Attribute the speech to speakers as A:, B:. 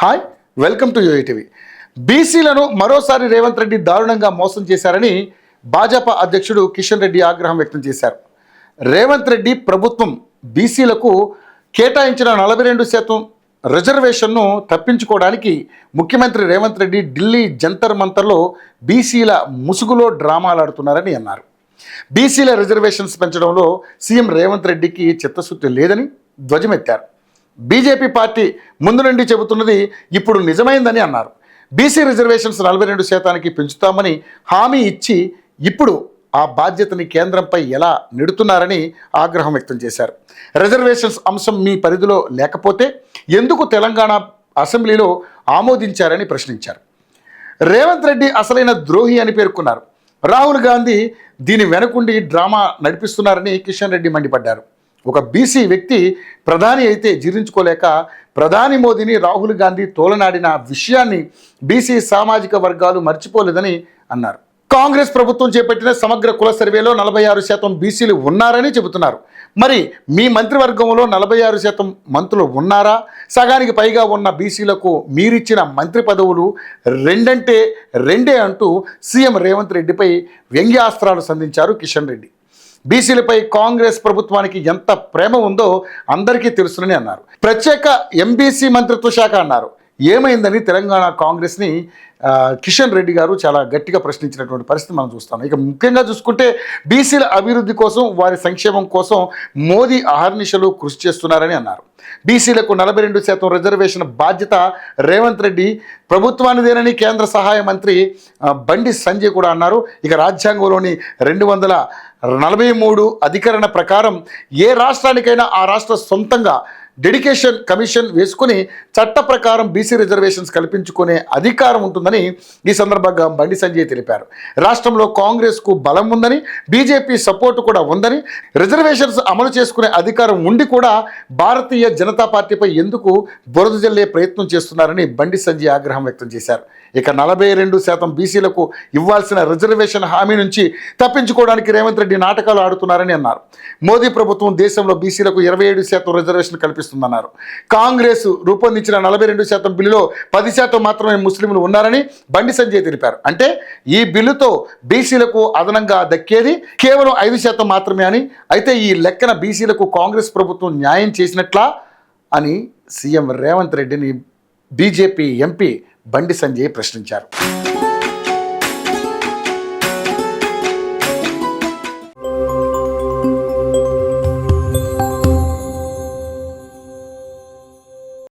A: Hi, welcome to యూఐటీవీ. బీసీలను మరోసారి రేవంత్ రెడ్డి దారుణంగా మోసం చేశారని భాజపా అధ్యక్షుడు కిషన్ రెడ్డి ఆగ్రహం వ్యక్తం చేశారు. రేవంత్ రెడ్డి ప్రభుత్వం బీసీలకు కేటాయించిన 42% రిజర్వేషన్ను తప్పించుకోవడానికి ముఖ్యమంత్రి రేవంత్ రెడ్డి ఢిల్లీ జంతర్ మంతర్లో బీసీల ముసుగులో డ్రామాలాడుతున్నారని అన్నారు. బీసీల రిజర్వేషన్స్ పెంచడంలో సీఎం రేవంత్ రెడ్డికి చిత్తశుద్ధి లేదని ధ్వజమెత్తారు. బీజేపీ పార్టీ ముందు నుండి చెబుతున్నది ఇప్పుడు నిజమైందని అన్నారు. బీసీ రిజర్వేషన్స్ 42% పెంచుతామని హామీ ఇచ్చి ఇప్పుడు ఆ బాధ్యతని కేంద్రంపై ఎలా నెడుతున్నారని ఆగ్రహం వ్యక్తం చేశారు. రిజర్వేషన్స్ అంశం మీ పరిధిలో లేకపోతే ఎందుకు తెలంగాణ అసెంబ్లీలో ఆమోదించారని ప్రశ్నించారు. రేవంత్ రెడ్డి అసలైన ద్రోహి అని పేర్కొన్నారు. రాహుల్ గాంధీ దీని వెనుకుండి డ్రామా నడిపిస్తున్నారని కిషన్ రెడ్డి మండిపడ్డారు. ఒక బీసీ వ్యక్తి ప్రధాని అయితే జీర్ణించుకోలేక ప్రధాని మోదీని రాహుల్ గాంధీ తోలనాడిన విషయాన్ని బీసీ సామాజిక వర్గాలు మర్చిపోలేదని అన్నారు. కాంగ్రెస్ ప్రభుత్వం చేపట్టిన సమగ్ర కుల సర్వేలో 46% బీసీలు ఉన్నారని చెబుతున్నారు. మరి మీ మంత్రివర్గంలో 46% మంత్రులు ఉన్నారా? సగానికి పైగా ఉన్న బీసీలకు మీరిచ్చిన మంత్రి పదవులు రెండంటే రెండే అంటూ సీఎం రేవంత్ రెడ్డిపై వ్యంగ్యాస్త్రాలు సంధించారు కిషన్ రెడ్డి. బీసీలపై కాంగ్రెస్ ప్రభుత్వానికి ఎంత ప్రేమ ఉందో అందరికీ తెలుసునని అన్నారు. ప్రత్యేక ఎంబీసీ మంత్రిత్వ శాఖ అన్నారు. ఏమైందని తెలంగాణ కాంగ్రెస్ని కిషన్ రెడ్డి గారు చాలా గట్టిగా ప్రశ్నించినటువంటి పరిస్థితి మనం చూస్తాం. ఇక ముఖ్యంగా చూసుకుంటే బీసీల అభివృద్ధి కోసం, వారి సంక్షేమం కోసం మోదీ అహర్నిశలు కృషి చేస్తున్నారని అన్నారు. బీసీలకు 42% రిజర్వేషన్ బాధ్యత రేవంత్ రెడ్డి ప్రభుత్వానిదేనని కేంద్ర సహాయ మంత్రి బండి సంజయ్ కూడా అన్నారు. ఇక రాజ్యాంగంలోని 243 అధికరణ ప్రకారం ఏ రాష్ట్రానికైనా ఆ రాష్ట్ర సొంతంగా డెడికేషన్ కమిషన్ వేసుకుని చట్ట ప్రకారం బీసీ రిజర్వేషన్స్ కల్పించుకునే అధికారం ఉంటుందని ఈ సందర్భంగా బండి సంజయ్ తెలిపారు. రాష్ట్రంలో కాంగ్రెస్కు బలం ఉందని, బీజేపీ సపోర్టు కూడా ఉందని, రిజర్వేషన్స్ అమలు చేసుకునే అధికారం ఉండి కూడా భారతీయ జనతా పార్టీపై ఎందుకు బురద జల్లే ప్రయత్నం చేస్తున్నారని బండి సంజయ్ ఆగ్రహం వ్యక్తం చేశారు. ఇక 42% బీసీలకు ఇవ్వాల్సిన రిజర్వేషన్ హామీ నుంచి తప్పించుకోవడానికి రేవంత్ రెడ్డి నాటకాలు ఆడుతున్నారని అన్నారు. మోదీ ప్రభుత్వం దేశంలో బీసీలకు 27% రిజర్వేషన్ కల్పిస్తుందన్నారు. కాంగ్రెస్ రూపొందించిన 42% బిల్లులో 10% మాత్రమే ముస్లింలు ఉన్నారని బండి సంజయ్ తెలిపారు. అంటే ఈ బిల్లుతో బీసీలకు అదనంగా దక్కేది కేవలం 5% మాత్రమే అని. అయితే ఈ లెక్కన బీసీలకు కాంగ్రెస్ ప్రభుత్వం న్యాయం చేసినట్లా అని సీఎం రేవంత్ రెడ్డిని బీజేపీ ఎంపీ బండి సంజయ్ ప్రశ్నించారు.